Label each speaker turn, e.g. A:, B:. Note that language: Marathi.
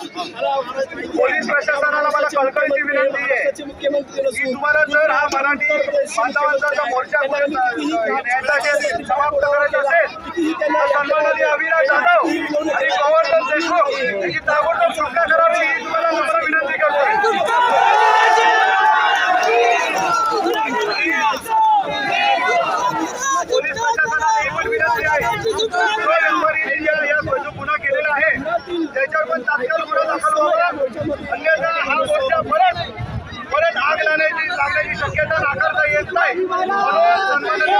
A: पोलीस प्रशासनाला मला कळकळीची विनंती आहे की तुम्हाला जर हा मराठी बांधवांचा मोर्चा समाप्त करायचा असेल तर सन्माननीय अविनाश जाधव आणि गोवर्धन देशमुख यांची ताबडतोब सुटका करावी ही तुम्हाला नम्र विनंती करतोय। पोलीस प्रशासनाला ही पण विनंती आहे जो गुन्हा केलेला आहे त्याच्यावर पण तात्काळ गुन्हा दाखल व्हावा, अन्यथा हा मोर्चा परत आग लागण्याची शक्यता नाकारता येत नाही। म्हणून सन्माननीय